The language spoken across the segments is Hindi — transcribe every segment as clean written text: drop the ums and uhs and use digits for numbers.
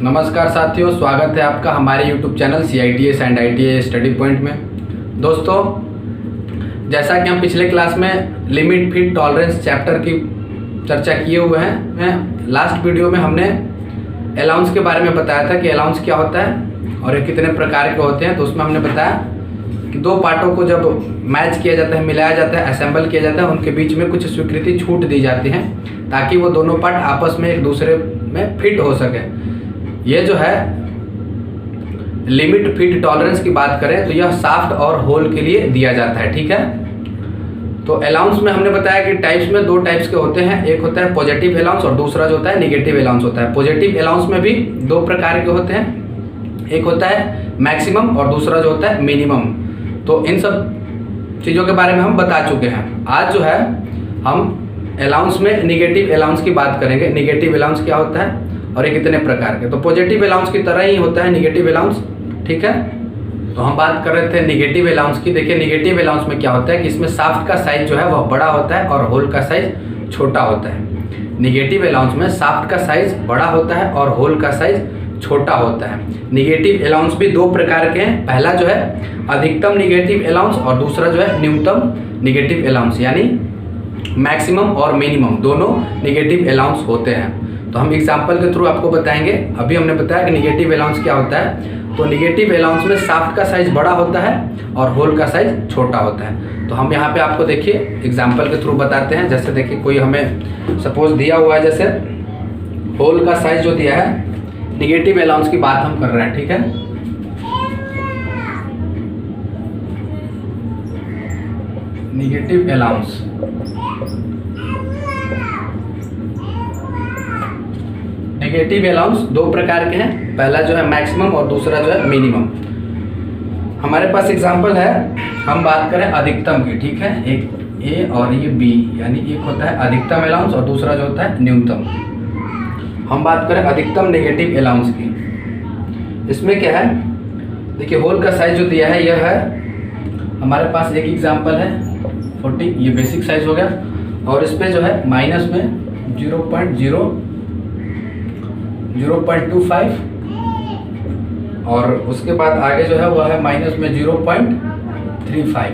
नमस्कार साथियों, स्वागत है आपका हमारे YouTube channel CITS and ITA study point में। दोस्तों, जैसा कि हम पिछले क्लास में लिमिट फिट टॉलरेंस चैप्टर की चर्चा किए हुए हैं, लास्ट वीडियो में हमने अलाउंस के बारे में बताया था कि अलाउंस क्या होता है और ये कितने प्रकार के होते हैं। तो उसमें हमने बताया कि दो पार्टों को जब मैच किया जाता है, मिलाया जाता है, असेंबल किया जाता है, उनके बीच में कुछ स्वीकृति छूट दी जाती हैं ताकि वो दोनों पार्ट आपस में एक दूसरे में फिट हो सके। ये जो है लिमिट फिट टॉलरेंस की बात करें तो यह शाफ्ट और होल के लिए दिया जाता है। ठीक है, तो अलाउंस में हमने बताया कि टाइप्स में दो टाइप्स के होते हैं, एक होता है पॉजिटिव अलाउंस और दूसरा जो होता है निगेटिव अलाउंस होता है। पॉजिटिव अलाउंस में भी दो प्रकार के होते हैं, एक होता है मैक्सिमम और दूसरा जो होता है मिनिमम। तो इन सब चीज़ों के बारे में हम बता चुके हैं। आज जो है हम अलाउंस में निगेटिव अलाउंस की बात करेंगे। निगेटिव अलाउंस क्या होता है और ये कितने प्रकार के। तो पॉजिटिव अलाउंस की तरह ही होता है निगेटिव अलाउंस। ठीक है, तो हम बात कर रहे थे निगेटिव अलाउंस की। देखिए, निगेटिव अलाउंस में क्या होता है कि इसमें शाफ्ट का साइज जो है वह बड़ा होता है और होल का साइज छोटा होता है। निगेटिव अलाउंस में शाफ्ट का साइज बड़ा होता है और होल का साइज छोटा होता है। निगेटिव अलाउंस भी दो प्रकार के हैं, पहला जो है अधिकतम निगेटिव अलाउंस और दूसरा जो है न्यूनतम निगेटिव अलाउंस, यानी मैक्सिमम और मिनिमम दोनों निगेटिव अलाउंस होते हैं। तो हम एग्जाम्पल के थ्रू आपको बताएंगे। अभी हमने बताया कि निगेटिव अलाउंस क्या होता है। तो निगेटिव अलाउंस में शाफ्ट का साइज बड़ा होता है और होल का साइज छोटा होता है। तो हम यहाँ पे आपको देखिए एग्जाम्पल के थ्रू बताते हैं। जैसे देखिए, कोई हमें सपोज दिया हुआ है, जैसे होल का साइज जो दिया है, निगेटिव अलाउंस की बात हम कर रहे हैं। ठीक है, निगेटिव अलाउंस निगेटिव अलाउंस दो प्रकार के हैं, पहला जो है मैक्सिमम और दूसरा जो है मिनिमम। हमारे पास एग्जांपल है, हम बात करें अधिकतम की। ठीक है, एक ए और ये बी, यानी एक होता है अधिकतम अलाउंस और दूसरा जो होता है न्यूनतम। हम बात करें अधिकतम नेगेटिव अलाउंस की। इसमें क्या है, देखिए होल का साइज जो दिया है यह है, हमारे पास एक एग्जांपल है 40, ये बेसिक साइज हो गया। और इस पे जो है माइनस में 0.25 और उसके बाद आगे जो है वह है माइनस में 0.35।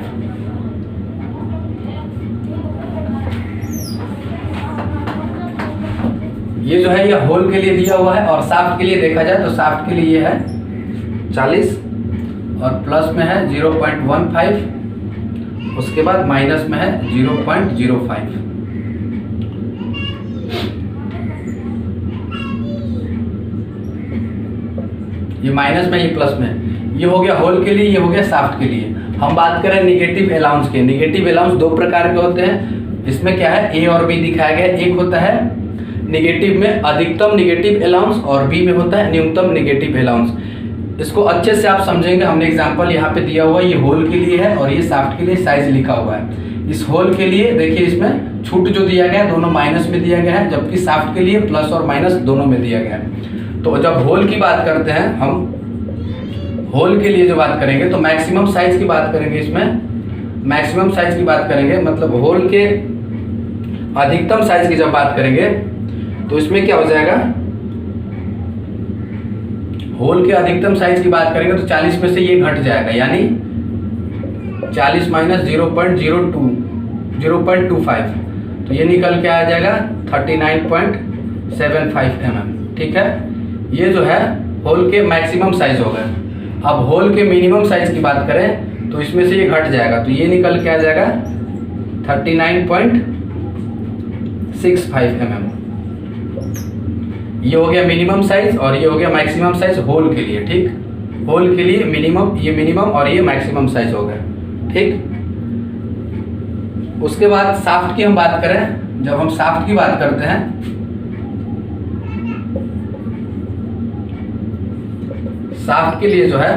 ये जो है यह होल के लिए दिया हुआ है और शाफ्ट के लिए देखा जाए तो शाफ्ट के लिए ये है 40 और प्लस में है 0.15, उसके बाद माइनस में है 0.05। ये माइनस में, ये प्लस में। ये हो गया होल के लिए, ये हो गया शाफ्ट के लिए। हम बात करें निगेटिव अलाउंस के। निगेटिव अलाउंस दो प्रकार के होते हैं। इसमें क्या है, ए और बी दिखाया गया। एक होता है निगेटिव में अधिकतम निगेटिव अलाउंस और बी में होता है न्यूनतम निगेटिव अलाउंस। इसको अच्छे से आप समझेंगे। हमने एग्जांपल यहाँ पे दिया हुआ है, ये होल के लिए है और ये शाफ्ट के लिए साइज लिखा हुआ है। इस होल के लिए देखिए, इसमें छूट जो दिया गया है दोनों माइनस में दिया गया है, जबकि शाफ्ट के लिए प्लस और माइनस दोनों में दिया गया है। तो जब होल की बात करते हैं, हम होल के लिए जो बात करेंगे तो मैक्सिमम साइज की बात करेंगे। इसमें मैक्सिमम साइज की बात करेंगे, मतलब होल के अधिकतम साइज की जब बात करेंगे तो इसमें क्या हो जाएगा, होल के अधिकतम साइज की बात करेंगे तो 40 में से ये घट जाएगा, यानी 40 माइनस 0.25, तो ये निकल के आ जाएगा 39.75 mm। ठीक है, ये जो है होल के मैक्सिमम साइज हो गए। अब होल के मिनिमम साइज की बात करें तो इसमें से ये घट जाएगा, तो ये निकल के आ जाएगा 39.65 mm। ये हो गया मिनिमम साइज और ये हो गया मैक्सिमम साइज होल के लिए। ठीक, होल के लिए मिनिमम, ये मिनिमम और ये मैक्सिमम साइज हो गया। ठीक, उसके बाद शाफ्ट की हम बात करें। जब हम शाफ्ट की बात करते हैं, शाफ्ट के लिए जो है,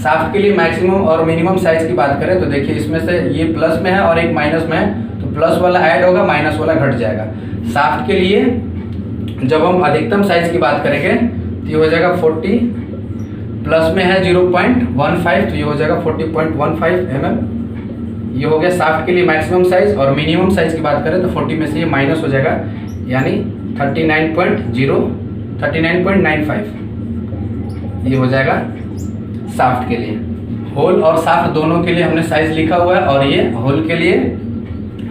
शाफ्ट के लिए मैक्सिमम और मिनिमम साइज की बात करें तो देखिए, इसमें से ये प्लस में है और एक माइनस में है, तो प्लस वाला ऐड होगा, माइनस वाला घट जाएगा। शाफ्ट के लिए जब हम अधिकतम साइज की बात करेंगे तो ये हो जाएगा 40, प्लस में है 0.15, तो ये हो जाएगा 40.15 mm। ये हो गया शाफ्ट के लिए मैक्सिमम साइज। और मिनिमम साइज की बात करें तो 40 में से ये माइनस हो जाएगा, यानी 39.03 39.95 ये हो जाएगा शाफ्ट के लिए। होल और शाफ्ट दोनों के लिए हमने साइज लिखा हुआ है, और ये होल के लिए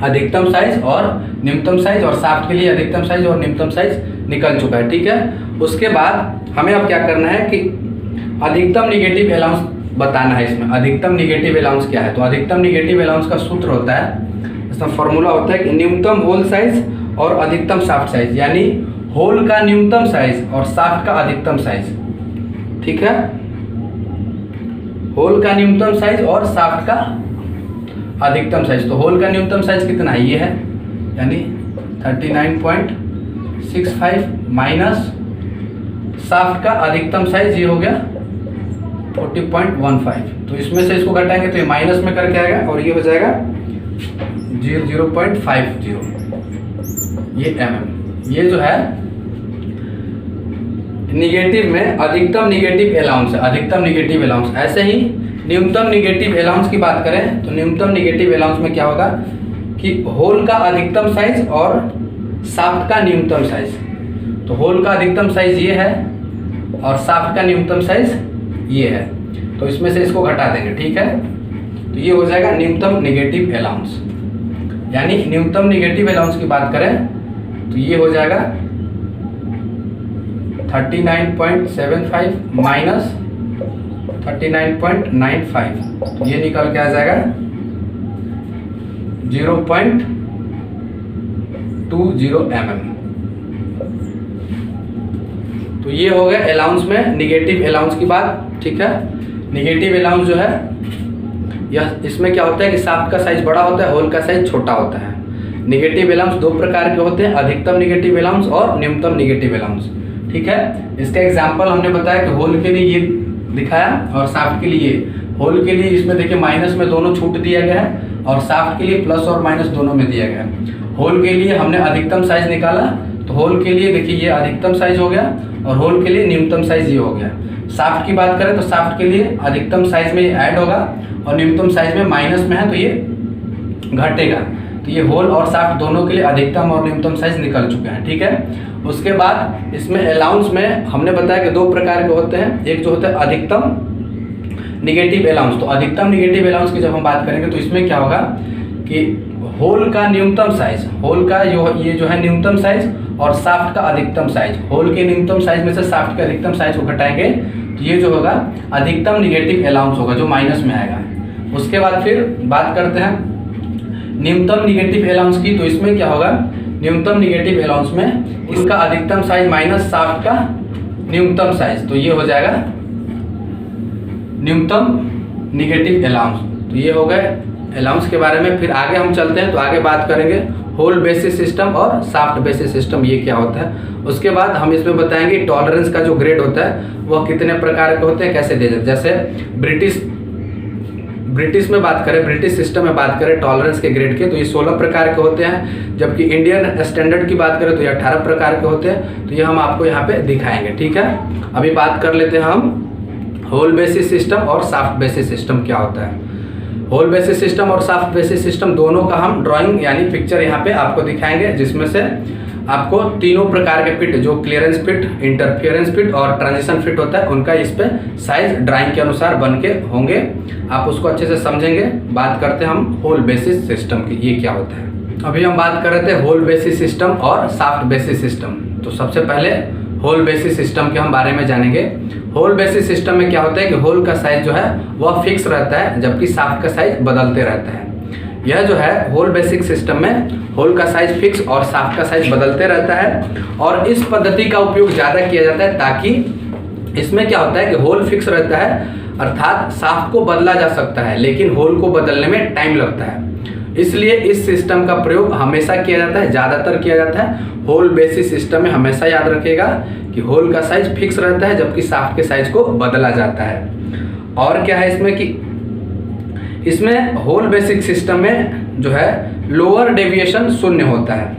अधिकतम साइज और न्यूनतम साइज, और शाफ्ट के लिए अधिकतम साइज और न्यूनतम साइज निकल चुका है। ठीक है, उसके बाद हमें अब क्या करना है कि अधिकतम निगेटिव अलाउंस बताना है। इसमें अधिकतम निगेटिव अलाउंस क्या है, तो अधिकतम निगेटिव अलाउंस का सूत्र होता है, इसका फॉर्मूला होता है कि न्यूनतम होल साइज और अधिकतम शाफ्ट साइज, यानी होल का न्यूनतम साइज और शाफ्ट का अधिकतम साइज। ठीक है, होल का न्यूनतम साइज और शाफ्ट का अधिकतम साइज। तो होल का न्यूनतम साइज कितना है, ये है, यानी 39.65 माइनस शाफ्ट का अधिकतम साइज ये हो गया 40.15। तो इसमें से इसको घटाएंगे तो ये माइनस में करके आएगा, और ये हो जाएगा 0.50 ये mm। ये जो है निगेटिव में अधिकतम निगेटिव अलाउंस है, अधिकतम निगेटिव अलाउंस। ऐसे ही न्यूनतम निगेटिव अलाउंस की बात करें तो न्यूनतम निगेटिव अलाउंस में क्या होगा कि होल का अधिकतम साइज और शाफ्ट का न्यूनतम साइज। तो होल का अधिकतम साइज ये है और शाफ्ट का न्यूनतम साइज ये है, तो इसमें से इसको घटा देंगे। ठीक है, तो ये हो जाएगा न्यूनतम निगेटिव अलाउंस। यानी न्यूनतम निगेटिव अलाउंस की बात करें तो ये हो जाएगा 39.75 माइनस 39.95, तो ये निकल के आ जाएगा 0.20 mm। तो ये हो गया अलाउंस में निगेटिव अलाउंस की बात। ठीक है, निगेटिव अलाउंस जो है यह, इसमें क्या होता है कि शाफ्ट का साइज बड़ा होता है, होल का साइज छोटा होता है। निगेटिव अलाउंस दो प्रकार के होते हैं, अधिकतम निगेटिव अलाउंस और न्यूनतम निगेटिव अलाउंस। ठीक है, इसका एग्जांपल हमने बताया कि होल के लिए ये दिखाया और शाफ्ट के लिए। होल के लिए इसमें देखिए माइनस में दोनों छूट दिया गया है, और शाफ्ट के लिए प्लस और माइनस दोनों में दिया गया है। होल के लिए हमने अधिकतम साइज निकाला, तो होल के लिए देखिए ये अधिकतम साइज हो गया, और होल के लिए न्यूनतम साइज ये हो गया। शाफ्ट की बात करें तो शाफ्ट के लिए अधिकतम साइज में ये ऐड होगा, और न्यूनतम साइज में माइनस में है तो ये घटेगा। तो ये होल और शाफ्ट दोनों के लिए अधिकतम और न्यूनतम साइज निकल चुके हैं। ठीक है, उसके बाद इसमें अलाउंस में हमने बताया कि दो प्रकार के होते हैं। एक जो होता है अधिकतम निगेटिव अलाउंस। तो अधिकतम निगेटिव अलाउंस की जब हम बात करेंगे तो इसमें क्या होगा कि होल का न्यूनतम साइज, होल का ये जो है न्यूनतम साइज, और शाफ्ट का अधिकतम साइज। होल के न्यूनतम साइज में से शाफ्ट के अधिकतम साइज को घटाएंगे तो ये जो होगा अधिकतम निगेटिव अलाउंस होगा, जो माइनस में आएगा। उसके बाद फिर बात करते हैं न्यूनतम निगेटिव अलाउंस की। तो इसमें क्या होगा, न्यूनतम निगेटिव अलाउंस में इसका अधिकतम साइज माइनस शाफ्ट का न्यूनतम साइज, तो ये हो जाएगा न्यूनतम निगेटिव अलाउंस। तो ये हो गए अलाउंस के बारे में। फिर आगे हम चलते हैं तो आगे बात करेंगे होल बेसिस सिस्टम और शाफ्ट बेसिस सिस्टम, ये क्या होता है। उसके बाद हम इसमें बताएंगे टॉलरेंस का जो ग्रेड होता है वह कितने प्रकार के होते हैं, कैसे दिए जाते हैं। जैसे ब्रिटिश में बात करें, ब्रिटिश सिस्टम में बात करें टॉलरेंस के ग्रेड के, तो ये 16 प्रकार के होते हैं। जबकि इंडियन स्टैंडर्ड की बात करें तो ये 18 प्रकार के होते हैं। तो ये हम आपको यहाँ पे दिखाएंगे। ठीक है, अभी बात कर लेते हैं हम होल बेसिस सिस्टम और शाफ्ट बेसिस सिस्टम क्या होता है। होल बेसिस सिस्टम और शाफ्ट बेसिस सिस्टम दोनों का हम ड्राइंग यानी पिक्चर यहाँ पे आपको दिखाएंगे, जिसमें से आपको तीनों प्रकार के फिट, जो क्लियरेंस फिट, इंटरफियरेंस फिट और ट्रांजिशन फिट होता है, उनका इस पे साइज ड्राइंग के अनुसार बन के होंगे। आप उसको अच्छे से समझेंगे। बात करते हैं हम होल बेसिस सिस्टम की, ये क्या होता है। अभी हम बात कर रहे थे होल बेसिस सिस्टम और शाफ्ट बेसिस सिस्टम। तो सबसे पहले होल बेसिस सिस्टम के हम बारे में जानेंगे। होल बेसिस सिस्टम में क्या होता है कि होल का साइज जो है वह फिक्स रहता है, जबकि शाफ्ट का साइज बदलते रहता है। यह जो है होल बेसिक सिस्टम में होल का साइज फिक्स और शाफ्ट का साइज बदलते रहता है, और इस पद्धति का उपयोग ज़्यादा किया जाता है ताकि इसमें क्या होता है कि होल फिक्स रहता है, अर्थात शाफ्ट को बदला जा सकता है लेकिन होल को बदलने में टाइम लगता है। इसलिए इस सिस्टम का प्रयोग हमेशा किया जाता है, ज़्यादातर किया जाता है होल बेसिस सिस्टम में। हमेशा याद रखिएगा कि होल का साइज फिक्स रहता है जबकि शाफ्ट के साइज को बदला जाता है। और क्या है इसमें कि इसमें होल बेसिक सिस्टम में जो है लोअर डेविएशन शून्य होता है।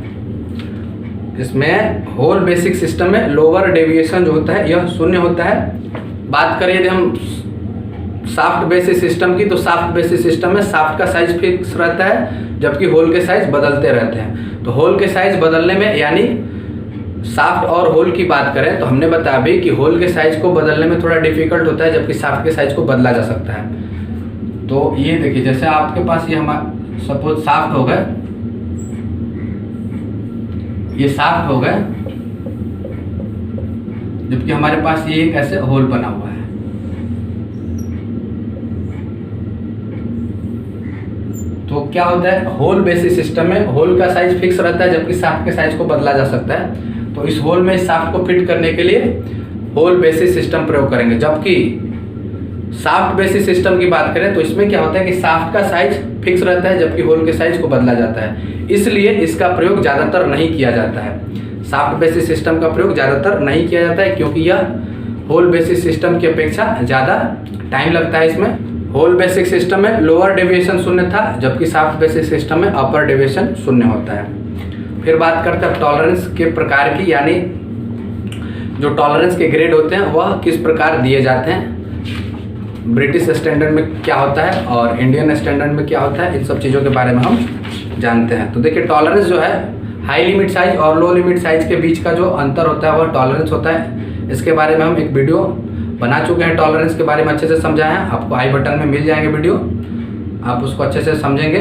इसमें होल बेसिक सिस्टम में लोअर डेविएशन जो होता है यह शून्य होता है। बात करें यदि हम शाफ्ट बेसिस सिस्टम की, तो शाफ्ट बेसिस सिस्टम में शाफ्ट का साइज फिक्स रहता है जबकि होल के साइज बदलते रहते हैं। तो होल के साइज बदलने में यानी साफ्ट और होल की बात करें तो हमने बताया अभी कि होल के साइज को बदलने में थोड़ा डिफिकल्ट होता है, जबकि साफ्ट के साइज को बदला जा सकता है। तो ये देखिए, जैसे आपके पास ये हमारा सपोज साफ्ट हो गए, ये साफ्ट हो गए, जबकि हमारे पास ये एक ऐसे होल बना हुआ है। तो क्या होता है, होल बेसिस सिस्टम में होल का साइज फिक्स रहता है, जबकि साफ्ट के साइज को बदला जा सकता है। तो इस होल में साफ्ट को फिट करने के लिए होल बेसिस सिस्टम प्रयोग करेंगे। जबकि साफ्ट बेसिस सिस्टम की बात करें तो इसमें क्या होता है कि साफ्ट का साइज फिक्स रहता है, जबकि होल के साइज को बदला जाता है। इसलिए इसका प्रयोग ज़्यादातर नहीं किया जाता है। साफ्ट बेसिस सिस्टम का प्रयोग ज़्यादातर नहीं किया जाता है, क्योंकि यह होल बेसिस सिस्टम की अपेक्षा ज़्यादा टाइम लगता है। इसमें होल बेसिक सिस्टम में लोअर डेविएशन शून्य था, जबकि साफ्ट बेसिक सिस्टम में अपर डेविएशन शून्य होता है। फिर बात करते हैं टॉलरेंस के प्रकार की, यानी जो टॉलरेंस के ग्रेड होते हैं वह किस प्रकार दिए जाते हैं, ब्रिटिश स्टैंडर्ड में क्या होता है और इंडियन स्टैंडर्ड में क्या होता है, इन सब चीज़ों के बारे में हम जानते हैं। तो देखिए, टॉलरेंस जो है हाई लिमिट साइज और लो लिमिट साइज के बीच का जो अंतर होता है वह टॉलरेंस होता है। इसके बारे में हम एक वीडियो बना चुके हैं, टॉलरेंस के बारे में अच्छे से समझाया है, आपको आई बटन में मिल जाएंगे वीडियो, आप उसको अच्छे से समझेंगे।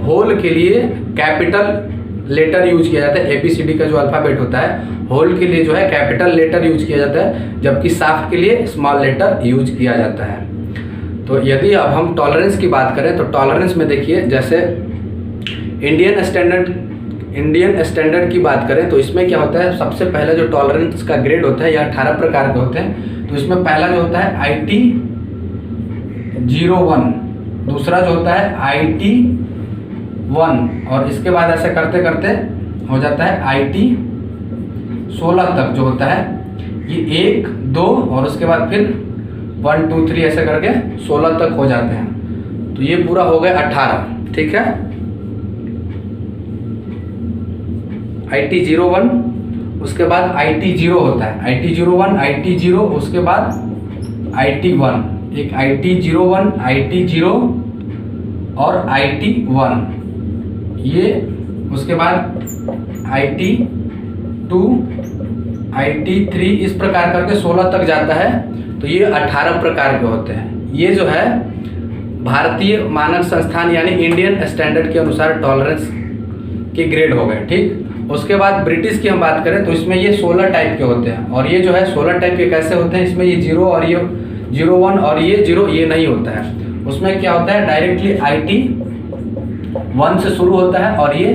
होल के लिए कैपिटल लेटर यूज किया जाता है, ABCD का जो अल्फ़ाबेट होता है होल के लिए जो है कैपिटल लेटर यूज किया जाता है, जबकि साफ्ट के लिए स्मॉल लेटर यूज किया जाता है। तो यदि अब हम टॉलरेंस की बात करें तो टॉलरेंस में देखिए, जैसे इंडियन स्टैंडर्ड की बात करें तो इसमें क्या होता है, सबसे पहले जो टॉलरेंस का ग्रेड होता है यह 18 प्रकार के होते हैं। तो इसमें पहला जो होता है IT 01, दूसरा जो होता है IT 1, और इसके बाद ऐसे करते करते हो जाता है IT 16 तक जो होता है, ये 1, 2 और उसके बाद फिर 1, 2, 3 ऐसे करके 16 तक हो जाते हैं। तो ये पूरा हो गया 18, ठीक है। IT 01, उसके बाद IT 0 होता है, IT 01, IT 0, उसके बाद IT 1, एक IT 01, IT 0 और IT 1, ये उसके बाद IT 2, IT 3, इस प्रकार करके 16 तक जाता है। तो ये 18 प्रकार के होते हैं। ये जो है भारतीय मानक संस्थान यानी इंडियन स्टैंडर्ड के अनुसार टॉलरेंस के ग्रेड हो गए, ठीक। उसके बाद ब्रिटिश की हम बात करें तो इसमें ये 16 टाइप के होते हैं, और ये जो है 16 टाइप के कैसे होते हैं, इसमें ये 0 और ये 01 और ये 0 ये नहीं होता है। उसमें क्या होता है, डायरेक्टली IT 1 से शुरू होता है और ये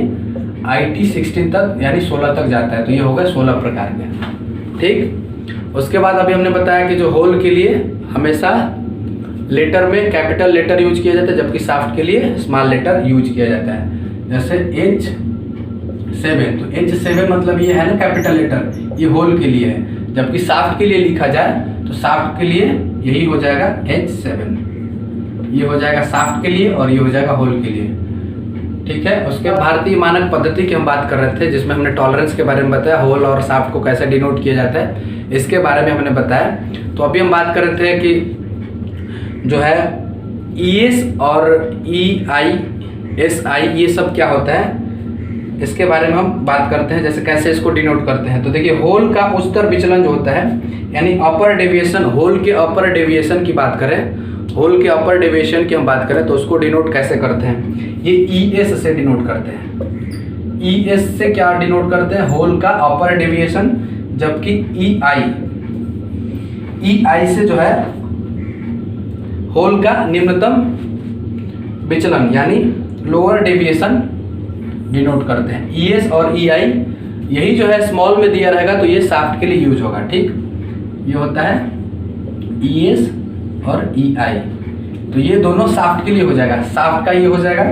IT 16 तक यानी 16 तक जाता है। तो ये हो गए 16 प्रकार के, ठीक। उसके बाद अभी हमने बताया कि जो होल के लिए हमेशा लेटर में कैपिटल लेटर यूज किया जाता है, जबकि साफ्ट के लिए स्मॉल लेटर यूज किया जाता है। जैसे H7, तो H7 मतलब ये है ना कैपिटल लेटर, ये होल के लिए है, जबकि साफ्ट के लिए लिखा जाए तो साफ्ट के लिए यही हो जाएगा H7, ये हो जाएगा साफ्ट के लिए और ये हो जाएगा होल के लिए, ठीक है। उसके भारतीय मानक पद्धति की हम बात कर रहे थे, जिसमें हमने टॉलरेंस के बारे में बताया, होल और साफ्ट को कैसे डिनोट किया जाता है इसके बारे में हमने बताया। तो अभी हम बात कर रहे थे कि जो है ES और EI SI ये सब क्या होता है, इसके बारे में हम बात करते हैं, जैसे कैसे इसको डिनोट करते हैं। तो देखिए, होल का उच्चतर विचलन जो होता है यानी अपर डेविएशन, होल के अपर डेविएशन की बात करें, होल के अपर डेविएशन की हम बात करें तो उसको डिनोट कैसे करते हैं, ये ES से डिनोट करते हैं। ES से क्या डिनोट करते हैं, होल का अपर डेविएशन, जबकि EI से जो है होल का निम्नतम विचलन यानी लोअर डेविएशन डिनोट करते हैं। ES और EI यही जो है स्मॉल में दिया रहेगा तो ये साफ्ट के लिए यूज होगा, ठीक। ये होता है ES और EI, तो ये दोनों साफ्ट के लिए हो जाएगा। साफ्ट का ये हो जाएगा,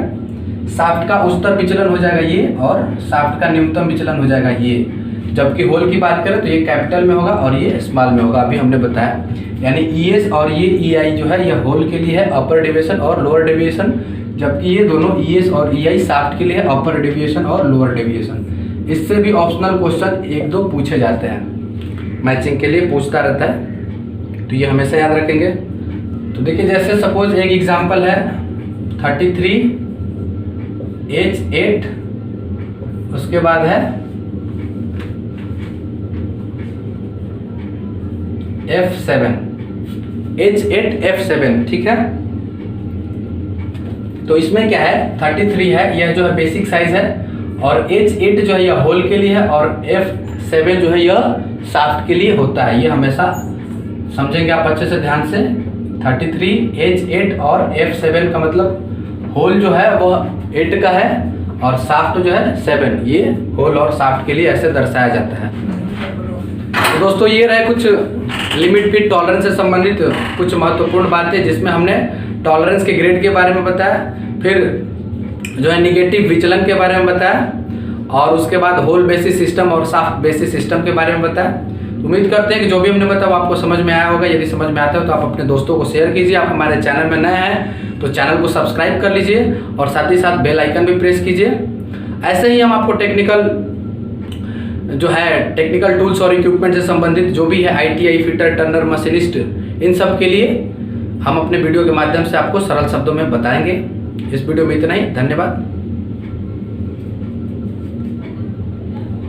साफ्ट का उच्चतर विचलन हो जाएगा ये, और साफ्ट का न्यूनतम विचलन हो जाएगा ये। जबकि होल की बात करें तो ये कैपिटल में होगा और ये स्मॉल में होगा, अभी हमने बताया। यानी ES और ये EI जो है ये होल के लिए है अपर डेविएशन और लोअर डेविएशन, जबकि ये दोनों ES और EI साफ्ट के लिए अपर डेविएशन और लोअर डेविएशन। इससे भी ऑप्शनल क्वेश्चन 1-2 पूछे जाते हैं, मैचिंग के लिए पूछता रहता है, तो ये हमेशा याद रखेंगे। तो देखिए, जैसे सपोज एक एग्जांपल है 33 H8, उसके बाद है F7, H8F7, ठीक है। तो इसमें क्या है 33 है, यह जो है बेसिक साइज है, और H8 जो है यह होल के लिए है, और F7 जो है यह शाफ्ट के लिए होता है। ये हमेशा समझेंगे आप अच्छे से ध्यान से। 33 H8 और F7 का मतलब होल जो है वह 8 का है और शाफ्ट जो है 7, ये होल और शाफ्ट के लिए ऐसे दर्शाया जाता है। तो दोस्तों ये रहे कुछ लिमिट फिट टॉलरेंस से संबंधित कुछ महत्वपूर्ण बातें, जिसमें हमने टॉलरेंस के ग्रेड के बारे में बताया, फिर जो है निगेटिव विचलन के बारे में बताया, और उसके बाद होल बेसिस सिस्टम और शाफ्ट बेसिस सिस्टम के बारे में बताया। उम्मीद करते हैं कि जो भी हमने बताया वो आपको समझ में आया होगा। यदि समझ में आता है तो आप अपने दोस्तों को शेयर कीजिए। आप हमारे चैनल में नए हैं तो चैनल को सब्सक्राइब कर लीजिए और साथ ही साथ बेल आइकन भी प्रेस कीजिए। ऐसे ही हम आपको टेक्निकल टूल्स और इक्विपमेंट से संबंधित जो भी है ITI, फिटर, टर्नर, मशीनिस्ट, इन सब के लिए हम अपने वीडियो के माध्यम से आपको सरल शब्दों में बताएंगे। इस वीडियो में इतना ही, धन्यवाद।